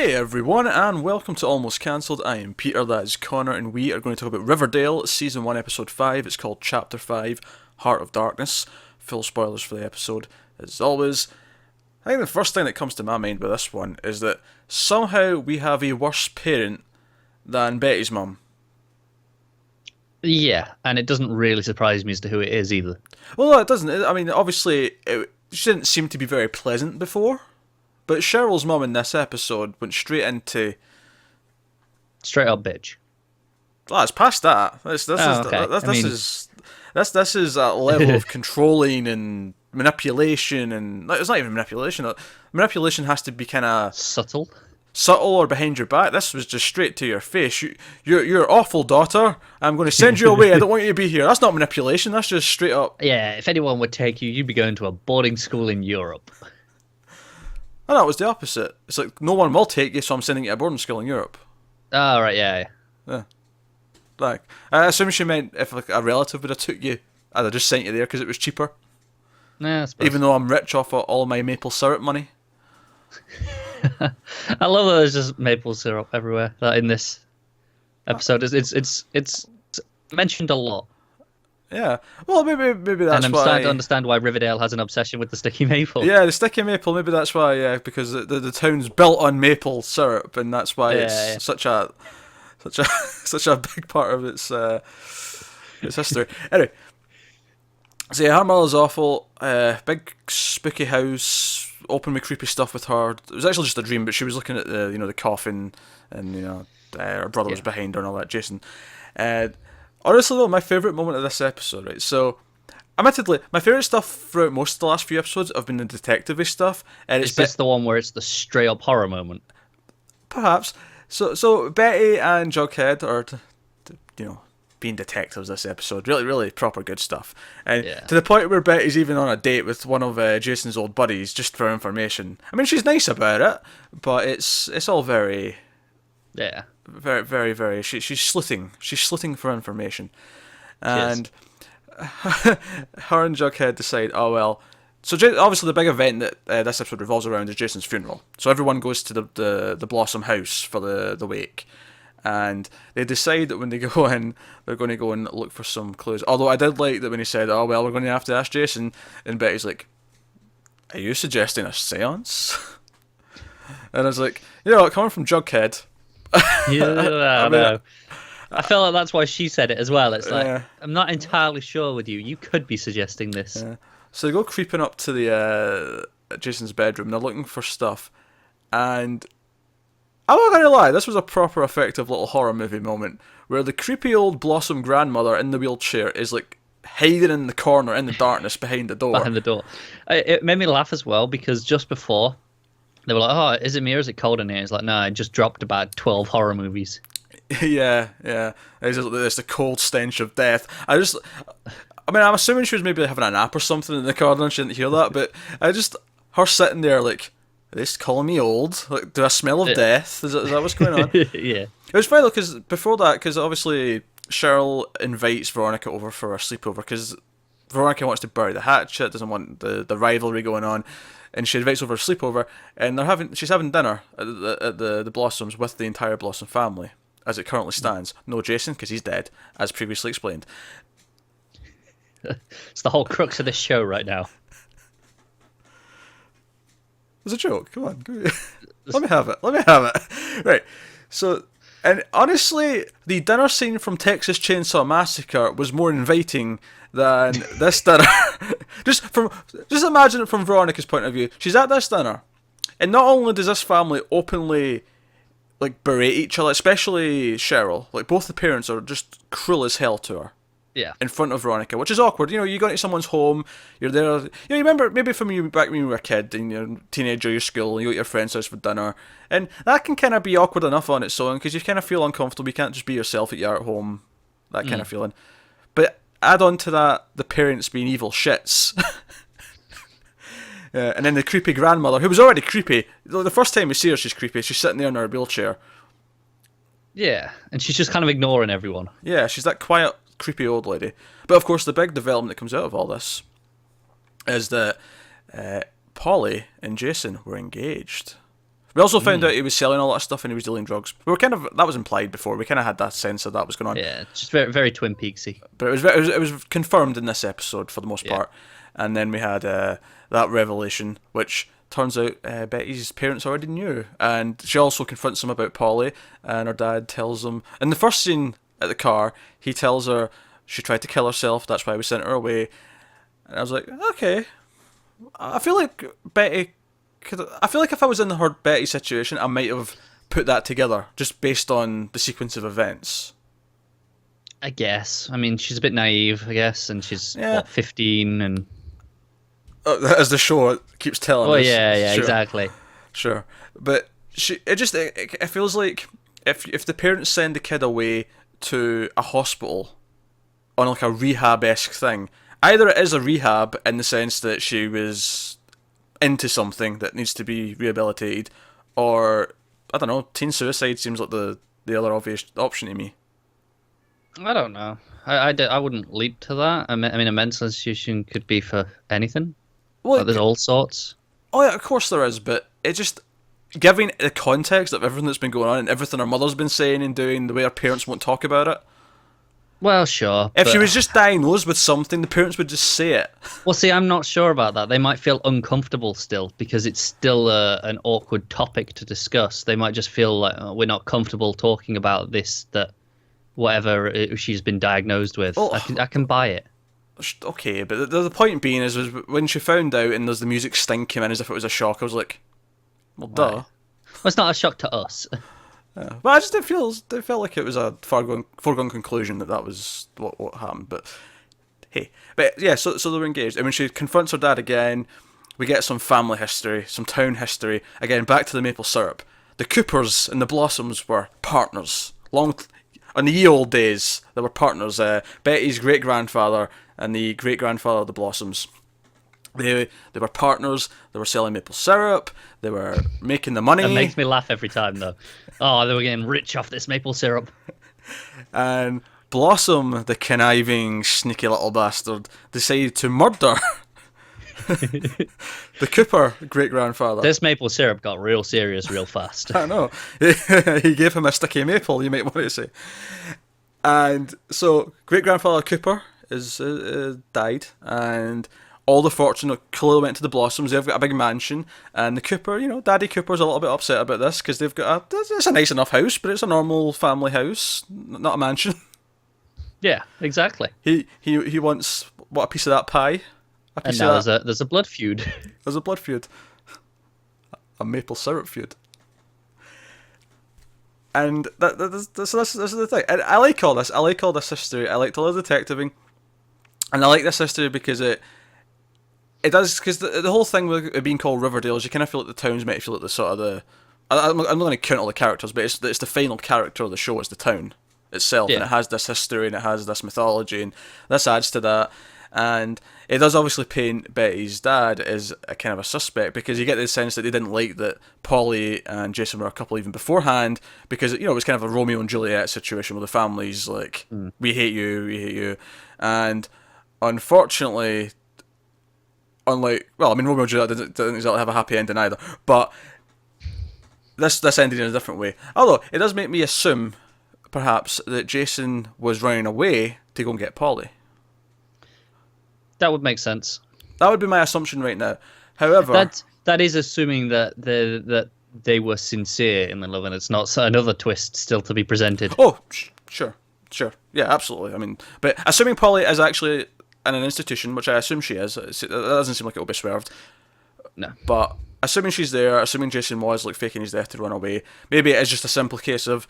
Hey everyone, and welcome to Almost Cancelled. I am Peter, that is Connor, and we are going to talk about Riverdale, Season 1, Episode 5. It's called Chapter 5, Heart of Darkness. Full spoilers for the episode, as always. I think the first thing that comes to my mind with this one is that somehow we have a worse parent than Betty's mum. Yeah, and it doesn't really surprise me as to who it is either. Well, no, it doesn't. I mean, obviously, she didn't seem to be very pleasant before. But Cheryl's mum in this episode went straight into... Straight up bitch. Oh, it's past that. This is a level of controlling and manipulation, and it's not even manipulation. Manipulation has to be kind of subtle or behind your back. This was just straight to your face. You're awful, daughter. I'm going to send you away. I don't want you to be here. That's not manipulation. That's just straight up. Yeah, if anyone would take you, you'd be going to a boarding school in Europe. Oh, no, it was the opposite. It's like, no one will take you, so I'm sending you to a boarding school in Europe. Oh, right, yeah. Like, I assume she meant if like a relative would have took you, I'd have just sent you there because it was cheaper. Yeah, I suppose. Even though I'm rich off of all my maple syrup money. I love that there's just maple syrup everywhere. That in this episode, it's mentioned a lot. Yeah, well, maybe that's why. And I'm starting to understand why Riverdale has an obsession with the sticky maple. Yeah, the sticky maple. Maybe that's why. Yeah, because the town's built on maple syrup, and that's why it's such a big part of its history. Anyway, so yeah, her mother's awful. Big spooky house, open with creepy stuff with her. It was actually just a dream, but she was looking at the coffin, and her brother was behind her and all that. Jason. Honestly, though, my favourite moment of this episode, right? So, admittedly, my favourite stuff throughout most of the last few episodes have been the detective-y stuff. And Is this the one where it's the straight-up horror moment? Perhaps. So Betty and Jughead are, being detectives this episode. Really, really proper good stuff. And to the point where Betty's even on a date with one of Jason's old buddies just for information. I mean, she's nice about it, but it's all very... Yeah. Very, very, very. She's slitting. She's slitting for information, and her and Jughead decide. Oh well. So obviously the big event that this episode revolves around is Jason's funeral. So everyone goes to the Blossom house for the wake, and they decide that when they go in, they're going to go and look for some clues. Although I did like that when he said, "Oh well, we're going to have to ask Jason," and Betty's like, "Are you suggesting a séance?" And I was like, coming from Jughead. Yeah, I know. I feel like that's why she said it as well. It's like, I'm not entirely sure with you. You could be suggesting this. Yeah. So they go creeping up to the Jason's bedroom. They're looking for stuff. And I'm not going to lie, this was a proper effective little horror movie moment where the creepy old Blossom grandmother in the wheelchair is like hiding in the corner in the darkness behind the door. Behind the door. It made me laugh as well because just before... They were like, "Oh, is it me or is it cold in here?" It's like, "No, I just dropped about 12 horror movies." Yeah. There's the cold stench of death. I'm assuming she was maybe having a nap or something in the corner and she didn't hear that, but her sitting there like, "Are they calling me old? Like, do I smell of death? Is that what's going on?" Yeah. It was funny though, because before that, because obviously Cheryl invites Veronica over for a sleepover, because Veronica wants to bury the hatchet, doesn't want the rivalry going on. And she invites over a sleepover, and she's having dinner at the Blossoms with the entire Blossom family, as it currently stands. No Jason, because he's dead, as previously explained. It's the whole crux of this show right now. It's a joke. Come on. Let me have it. Right. So, and honestly, the dinner scene from Texas Chainsaw Massacre was more inviting than this dinner. just imagine it from Veronica's point of view. She's at this dinner, and not only does this family openly like berate each other, especially Cheryl, like both the parents are just cruel as hell to her. Yeah. In front of Veronica, which is awkward. You go into someone's home, you're there. You remember maybe from you back when you were a kid and you're a teenager, you're school, and you go to your friend's house for dinner, and that can kind of be awkward enough on its own because you kind of feel uncomfortable. You can't just be yourself at home, that kind of feeling. But add on to that the parents being evil shits. And then the creepy grandmother, who was already creepy. The first time we see her, she's creepy. She's sitting there in her wheelchair. Yeah, and she's just kind of ignoring everyone. Yeah, she's that quiet, creepy old lady. But of course, the big development that comes out of all this is that Polly and Jason were engaged We also found out he was selling a lot of stuff and he was dealing drugs. We were that was implied before. We kind of had that sense that was going on. Yeah, just very, very Twin Peaksy. But it was confirmed in this episode for the most part. And then we had that revelation, which turns out Betty's parents already knew. And she also confronts him about Polly, and her dad tells him... In the first scene at the car, he tells her she tried to kill herself, that's why we sent her away. And I was like, okay. I feel like if I was in her Betty situation, I might have put that together, just based on the sequence of events. I guess. I mean, she's a bit naive, I guess, and she's, 15, and... As the show keeps telling us. Oh, yeah, sure. Exactly. Sure. But it feels like if the parents send the kid away to a hospital on like a rehab-esque thing, either it is a rehab in the sense that she was into something that needs to be rehabilitated, or, I don't know, teen suicide seems like the other obvious option to me. I don't know. I wouldn't leap to that. I mean, a mental institution could be for anything. Well, like, there's all sorts. Oh yeah, of course there is, but it just, given the context of everything that's been going on and everything her mother's been saying and doing, the way her parents won't talk about it. Well, sure. If she was just diagnosed with something, the parents would just say it. Well, see, I'm not sure about that. They might feel uncomfortable still because it's still an awkward topic to discuss. They might just feel like we're not comfortable talking about this, that whatever she's been diagnosed with. Well, I can buy it. Okay, but the point being is when she found out and there's the music sting came in as if it was a shock, I was like, well, duh. Well, it's not a shock to us. Yeah. But I just it felt like it was a foregone conclusion that was what happened. But hey, but yeah, so they were engaged, and when she confronts her dad again, we get some family history, some town history. Again, back to the maple syrup. The Coopers and the Blossoms were partners. In the ye old days, they were partners. Betty's great grandfather and the great grandfather of the Blossoms. They were partners. They were selling maple syrup. They were making the money. It makes me laugh every time, though. Oh, they were getting rich off this maple syrup. And Blossom, the conniving, sneaky little bastard, decided to murder the Cooper great-grandfather. This maple syrup got real serious real fast. I know. He gave him a sticky maple, you might want to say. And so, great-grandfather Cooper is died, and all the fortune clearly went to the Blossoms. They've got a big mansion, and the Cooper, Daddy Cooper's a little bit upset about this because they've got it's a nice enough house, but it's a normal family house, not a mansion. Yeah, exactly. He wants a piece of that pie. And now there's a blood feud. There's a blood feud, a maple syrup feud, and this is the thing. And I like all this. I like all this history. I like all the detectiving, and I like this history because it does, because the whole thing with it being called Riverdale is you kind of feel like the towns might feel like the sort of the... I'm not going to count all the characters, but it's the final character of the show is the town itself, and it has this history and it has this mythology, and this adds to that. And it does obviously paint Betty's dad as a kind of a suspect because you get the sense that they didn't like that Polly and Jason were a couple even beforehand because, it was kind of a Romeo and Juliet situation where the family's like, we hate you, and unfortunately... Unlike, Romeo and Juliet didn't exactly have a happy ending either, but this ended in a different way. Although, it does make me assume, perhaps, that Jason was running away to go and get Polly. That would make sense. That would be my assumption right now. However... That is assuming that they were sincere in the love, and it's not another twist still to be presented. Oh, sure. Yeah, absolutely. But assuming Polly is actually... in an institution, which I assume she is. That doesn't seem like it'll be swerved. No. But assuming she's there, assuming Jason was faking his death to run away, maybe it is just a simple case of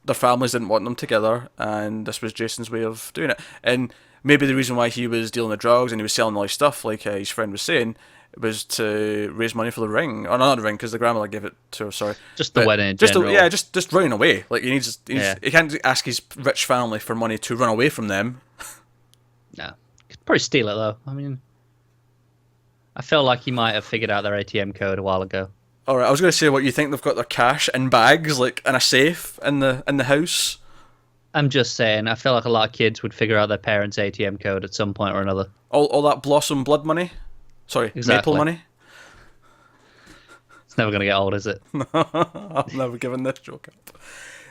their families didn't want them together, and this was Jason's way of doing it. And maybe the reason why he was dealing with drugs and he was selling all his stuff, like his friend was saying, was to raise money for the ring. Or not the ring, because the grandmother gave it to her, sorry. Just the wedding in general. Just running away. Like, he can't ask his rich family for money to run away from them. No. Could probably steal it, though. I feel like he might have figured out their ATM code a while ago. Alright, I was going to say, what, you think they've got their cash in bags, like, in a safe in the house? I'm just saying, I feel like a lot of kids would figure out their parents' ATM code at some point or another. All that Blossom blood money? Sorry, exactly. Maple money? Never going to get old, is it? I've never given this joke up.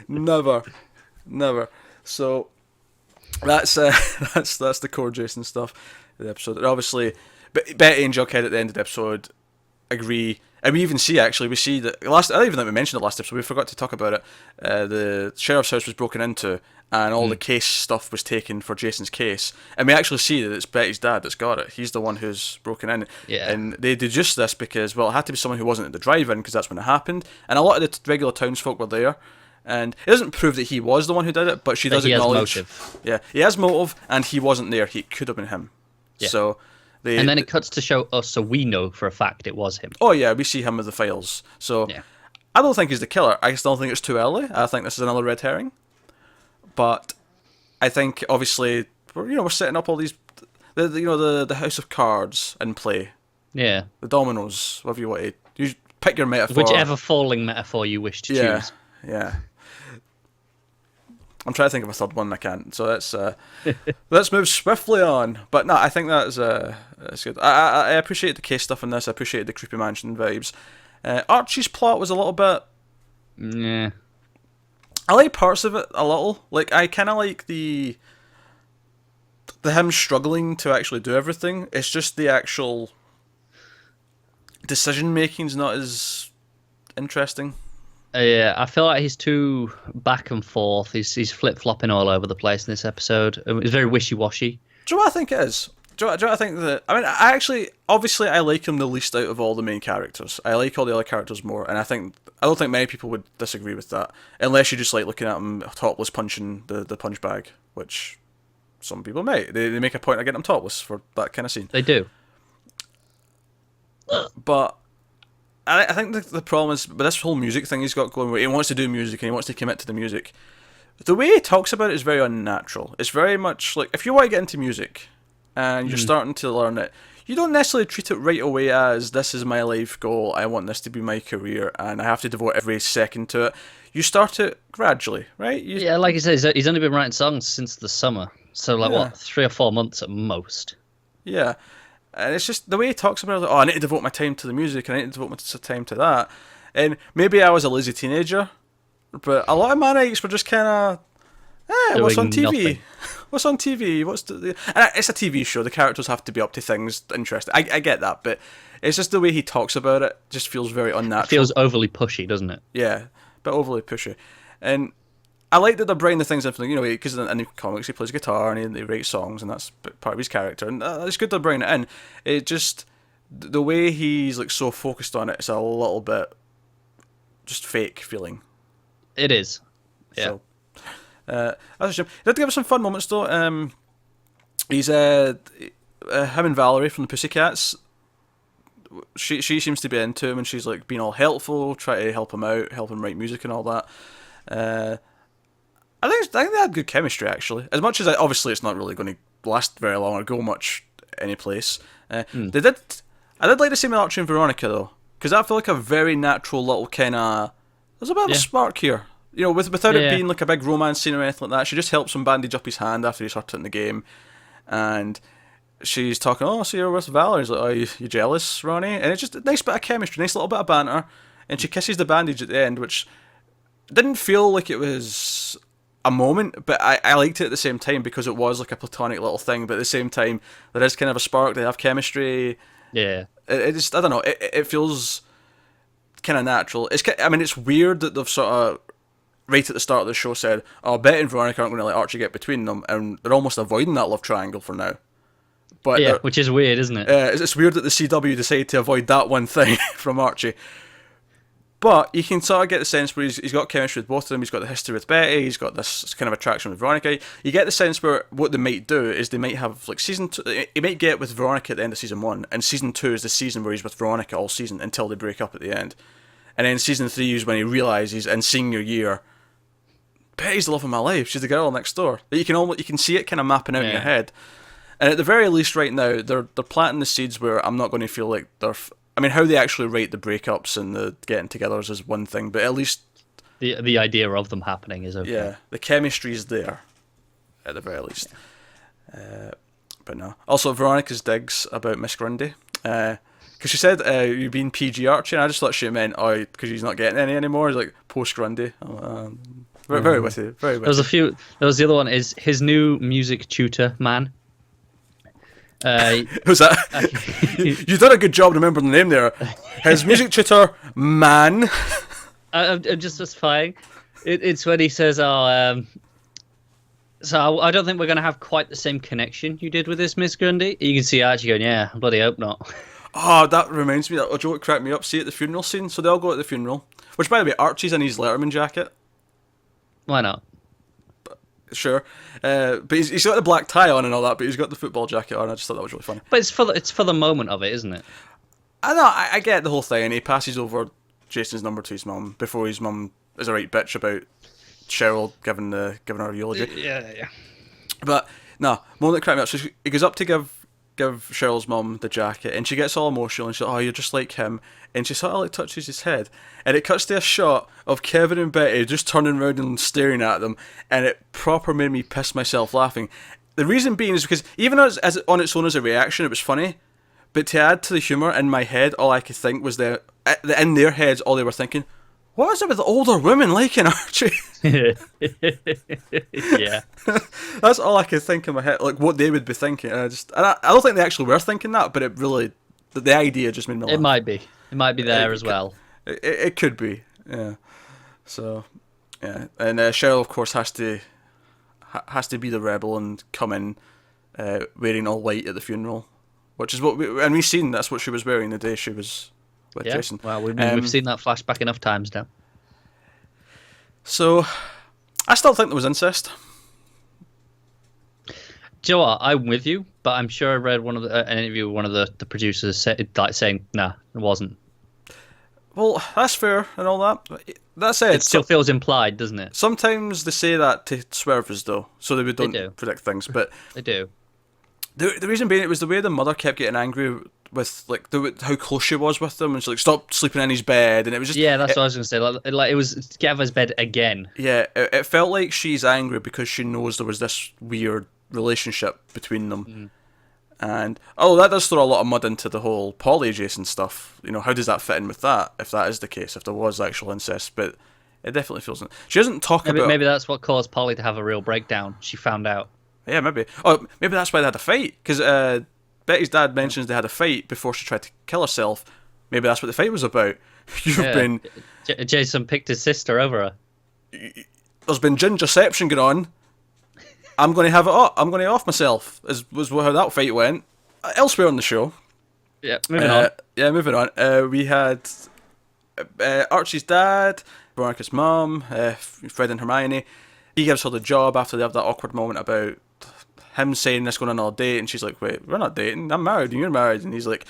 Never. So that's that's the core Jason stuff of the episode. And obviously, Betty and Jughead at the end of the episode agree, and we see that I don't even think we mentioned the last episode. We forgot to talk about it. The sheriff's house was broken into, and all the case stuff was taken for Jason's case, and we actually see that it's Betty's dad that's got it. He's the one who's broken in, and they deduced this because, well, it had to be someone who wasn't at the drive-in because that's when it happened, and a lot of the regular townsfolk were there. And it doesn't prove that he was the one who did it, but she does acknowledge. He has motive. Yeah, he has motive, and he wasn't there. He could have been him. Yeah. So and then it cuts to show us, so we know for a fact it was him. Oh yeah, we see him with the files. So I don't think he's the killer. I still think it's too early. I think this is another red herring. But I think obviously we're setting up all these, the house of cards in play. Yeah. The dominoes, whatever you want to. You pick your metaphor. Whichever falling metaphor you wish to choose. Yeah. I'm trying to think of a third one. I can't. So let's move swiftly on. But no, I think that's good. I appreciate the case stuff in this. I appreciate the creepy mansion vibes. Archie's plot was a little bit. Yeah. I like parts of it a little. Like I kind of like the him struggling to actually do everything. It's just the actual decision making's not as interesting. Yeah, I feel like he's too back and forth. He's flip-flopping all over the place in this episode. It's very wishy-washy. Do you know what I think it is? Do you know what I think that... I mean, obviously, I like him the least out of all the main characters. I like all the other characters more, and I don't think many people would disagree with that, unless you just like looking at him topless punching the punch bag, which some people may. They make a point of getting him topless for that kind of scene. They do. But... I think the problem is with this whole music thing he's got going, where he wants to do music and he wants to commit to the music. The way he talks about it is very unnatural. It's very much like, if you want to get into music and you're starting to learn it, you don't necessarily treat it right away as, this is my life goal, I want this to be my career, and I have to devote every second to it. You start it gradually, right? Yeah, like you said, he's only been writing songs since the summer. So, what, 3 or 4 months at most? Yeah. And it's just the way he talks about it, like, I need to devote my time to the music, and I need to devote my time to that. And maybe I was a lazy teenager, but a lot of my nights were just kind of, what's on TV? Nothing. What's on TV? And it's a TV show. The characters have to be up to things interesting. I get that, but it's just the way he talks about it just feels very unnatural. It feels overly pushy, doesn't it? Yeah, but overly pushy. And I like that they're bringing the things in, because in the comics he plays guitar and he writes songs, and that's part of his character, and it's good they're bringing it in. It just, the way he's like so focused on it's a little bit just fake feeling. It is. Yeah. So, that's a shame. He did give us some fun moments though. He's him and Valerie from the Pussycats. She seems to be into him, and she's like being all helpful, try to help him out, help him write music and all that. I think they had good chemistry, actually. As much as obviously it's not really going to last very long or go much any place. I did like the same with Archie and Veronica though, because I feel like a very natural little kind of. There's a bit of a spark here, without it being like a big romance scene or anything like that. She just helps him bandage up his hand after he's hurt it in the game, and she's talking. Oh, so you're with Valerie? He's like, oh, you jealous, Ronnie? And it's just a nice bit of chemistry, nice little bit of banter, and she kisses the bandage at the end, which didn't feel like it was a moment, but I liked it at the same time because it was like a platonic little thing, but at the same time there is kind of a spark, they have chemistry. Yeah. It just, I don't know, it feels kind of natural. It's weird that they've sort of right at the start of the show said, oh, Betty and Veronica aren't going to let Archie get between them, and they're almost avoiding that love triangle for now. But which is weird, isn't it? It's weird that the CW decided to avoid that one thing from Archie. But you can sort of get the sense where he's got chemistry with both of them. He's got the history with Betty. He's got this kind of attraction with Veronica. You get the sense where what they might do is they might have like season 2. He might get with Veronica at the end of season 1, and season 2 is the season where he's with Veronica all season until they break up at the end. And then season 3 is when he realizes in senior year, Betty's the love of my life. She's the girl next door. You can see it kind of mapping out in your head. And at the very least, right now, they're planting the seeds where I'm not going to feel like they're. How they actually rate the breakups and the getting togethers is one thing, but at least the idea of them happening is okay. Yeah, the chemistry is there, at the very least. But no. Also, Veronica's digs about Miss Grundy, because because she said you being PG Archie, and I just thought she meant because he's not getting any anymore. He's like post Grundy. Very witty, very witty. There was the other one is his new music tutor man. Who's that? You done a good job remembering the name there. His music tutor man. I'm just justifying. It's when he says, "Oh, so I don't think we're going to have quite the same connection you did with this Miss Grundy." You can see Archie going, "Yeah, I bloody hope not." Oh, that reminds me that a joke cracked me up. See at the funeral scene, so they all go at the funeral. Which, by the way, Archie's in his Letterman jacket. Why not? Sure, but he's got the black tie on and all that, but he's got the football jacket on. I just thought that was really funny. But it's for the moment of it, isn't it? I know, I get the whole thing, and he passes over Jason's number to his mum before his mum is a right bitch about Cheryl giving her eulogy. Yeah. But no, moment that cracked me up. So he goes up to give Cheryl's mum the jacket, and she gets all emotional, and she's like, "Oh, you're just like him," and she sort of like touches his head, and it cuts to a shot of Kevin and Betty just turning around and staring at them, and it proper made me piss myself laughing. The reason being is because even as on its own as a reaction, it was funny, but to add to the humour in my head, all I could think was in their heads, all they were thinking, what is it with the older women liking Archie? Yeah. That's all I could think in my head, like what they would be thinking. I don't think they actually were thinking that, but it really, the idea just made me laugh. It might be there as well. It could be, yeah. So, yeah, and Cheryl, of course, has to be the rebel and come in wearing all white at the funeral, which is what we've seen. That's what she was wearing the day she was with Jason. Well, we've seen that flashback enough times now. So, I still think there was incest. Do you know what? I'm with you, but I'm sure I read an interview with one of the producers saying, "Nah, it wasn't." Well, that's fair and all that. That said, it still feels implied, doesn't it? Sometimes they say that to swerve us, though, so they don't predict things. But they do. The reason being, it was the way the mother kept getting angry with like how close she was with them, and she's like, "Stop sleeping in his bed," and it was just that's what I was gonna say. Like it was get out of his bed again. Yeah, it felt like she's angry because she knows there was this weird relationship between them. And that does throw a lot of mud into the whole Polly Jason stuff. You know, how does that fit in with that? If that is the case, if there was actual incest, but it definitely feels. She doesn't talk about. Maybe that's what caused Polly to have a real breakdown. She found out. Yeah, maybe. Oh, maybe that's why they had a fight. Because Betty's dad mentions they had a fight before she tried to kill herself. Maybe that's what the fight was about. Jason picked his sister over her. There's been gingerception going on. I'm going to have it up. I'm going to off myself. Was how that fight went. Elsewhere on the show. Yeah, moving on. Yeah, moving on. We had Archie's dad, Veronica's mum, Fred and Hermione. He gives her the job after they have that awkward moment about him saying let's go on another date, and she's like, "Wait, we're not dating. I'm married and you're married." And he's like,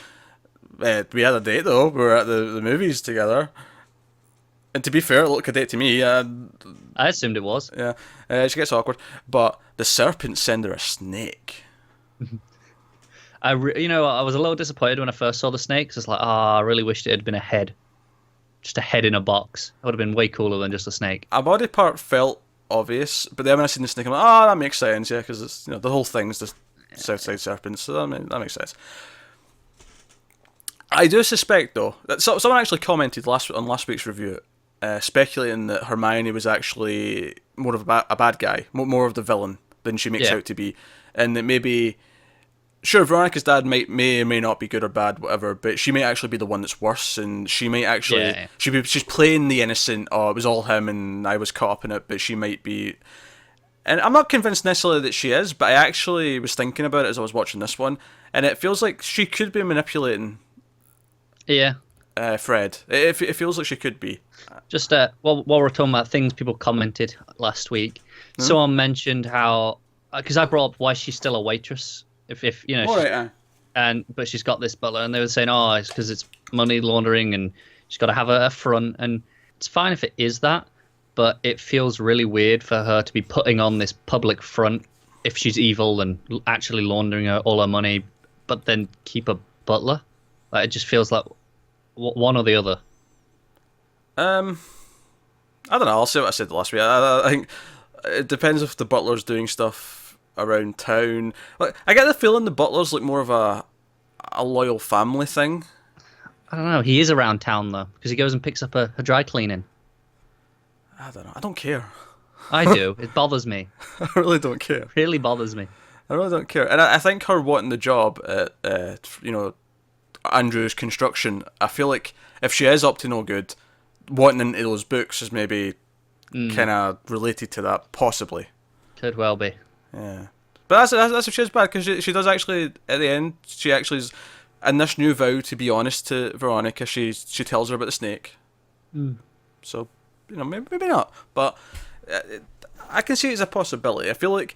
"We had a date though. We were at the movies together." And to be fair, it looked like a date to me. I assumed it was. Yeah. She gets awkward, but the serpents send her a snake. I was a little disappointed when I first saw the snakes. It's like, I really wished it had been a head. Just a head in a box. It would have been way cooler than just a snake. A body part felt obvious, but then when I seen the snake, I'm like, that makes sense, yeah, because it's the whole thing's the Southside serpents, so that makes sense. I do suspect though that someone actually commented on last week's review, speculating that Hermione was actually more of a bad guy, more of the villain than she makes out to be, and that maybe. Sure, Veronica's dad may or may not be good or bad, whatever, but she may actually be the one that's worse, and she may actually she's playing the innocent. Oh, it was all him, and I was caught up in it. But she might be, and I'm not convinced necessarily that she is. But I actually was thinking about it as I was watching this one, and it feels like she could be manipulating. Yeah. Fred. It feels like she could be. Just while we're talking about things people commented last week, someone mentioned how because I brought up why she's still a waitress. If you know, but she's got this butler, and they were saying, it's because it's money laundering, and she's got to have a front, and it's fine if it is that, but it feels really weird for her to be putting on this public front if she's evil and actually laundering all her money, but then keep a butler. Like it just feels like one or the other. I don't know. I'll say what I said last week. I think it depends if the butler's doing stuff around town. Like, I get the feeling the butler's like more of a loyal family thing. I don't know. He is around town though, because he goes and picks up a dry cleaning. I don't know. I don't care. I do. It bothers me. I really don't care. It really bothers me. I really don't care. And I think her wanting the job at, Andrew's construction, I feel like if she is up to no good, wanting into those books is maybe kind of related to that, possibly. Could well be. Yeah. But that's if she's bad, because she does actually, at the end, she actually is, in this new vow to be honest to Veronica, she tells her about the snake. So, maybe not. But I can see it as a possibility. I feel like,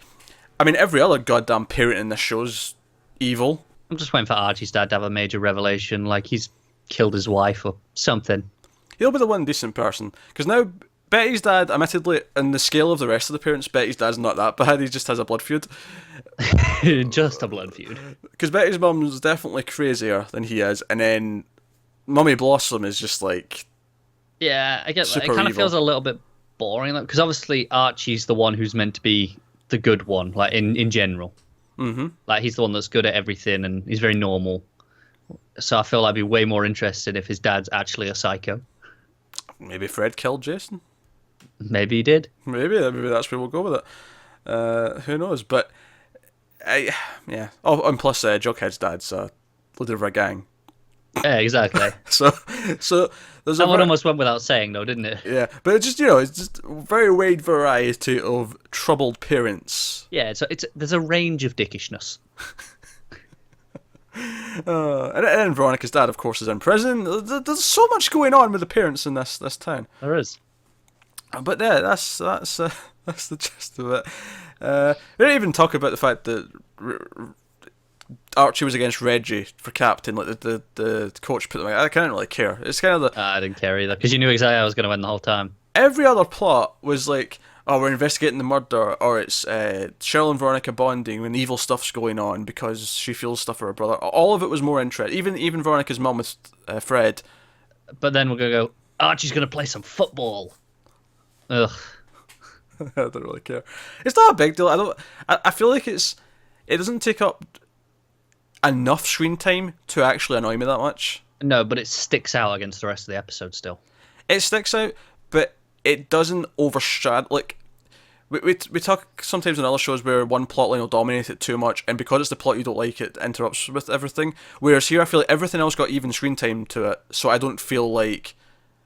every other goddamn parent in this show's evil. I'm just waiting for Archie's dad to have a major revelation, like he's killed his wife or something. He'll be the one decent person. Because now, Betty's dad, admittedly, on the scale of the rest of the parents, Betty's dad's not that bad. He just has a blood feud. Just a blood feud. Because Betty's mum's definitely crazier than he is, and then Mummy Blossom is just like... Yeah, I guess it kind evil. of feels a little bit boring, because obviously Archie's the one who's meant to be the good one, like in general. Mm-hmm. Like he's the one that's good at everything, and he's very normal. So I feel I'd be way more interested if his dad's actually a psycho. Maybe Fred killed Jason. Maybe he did. Maybe that's where we'll go with it. Who knows? But yeah. Oh, and plus Jughead's dad's leader of a gang. Yeah, exactly. so there's that one almost went without saying, though, didn't it? Yeah, but it's just a very wide variety of troubled parents. Yeah, there's a range of dickishness. And then Veronica's dad, of course, is in prison. There's so much going on with the parents in this town. There is. But yeah, that's the gist of it. We didn't even talk about the fact that Archie was against Reggie for captain. Like the coach put them. I can't really care. It's kind of the. I didn't care either, because you knew exactly how I was going to win the whole time. Every other plot was like, oh, we're investigating the murder, or it's Cheryl and Veronica bonding when evil stuff's going on because she feels stuff for her brother. All of it was more interesting. Even Veronica's mum with Fred. But then we're going to go, Archie's going to play some football. Ugh. I don't really care. It's not a big deal. I feel like it doesn't take up enough screen time to actually annoy me that much. No, but it sticks out against the rest of the episode still. It sticks out, but it doesn't overshadow. Like we talk sometimes on other shows where one plotline will dominate it too much, and because it's the plot you don't like, it interrupts with everything. Whereas here, I feel like everything else got even screen time to it, so I don't feel like,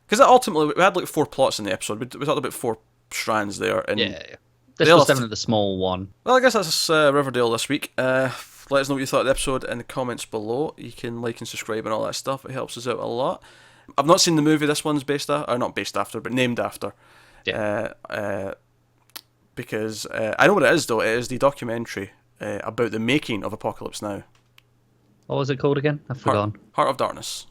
because ultimately we had like 4 plots in the episode. We talked about 4 strands there, and yeah. This was definitely the small one. Well, I guess that's Riverdale this week. Let us know what you thought of the episode in the comments below. You can like and subscribe and all that stuff. It helps us out a lot. I've not seen the movie this one's based after, or not based after, but named after. Yeah. Because I know what it is, though. It is the documentary about the making of Apocalypse Now. What was it called again? I've forgotten. Heart of Darkness.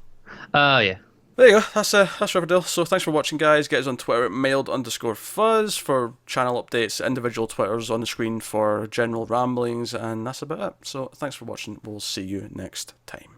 Oh, yeah. There you go. That's Riverdale. So thanks for watching, guys. Get us on Twitter at mild_fuzz for channel updates, individual Twitters on the screen for general ramblings, and that's about it. So thanks for watching. We'll see you next time.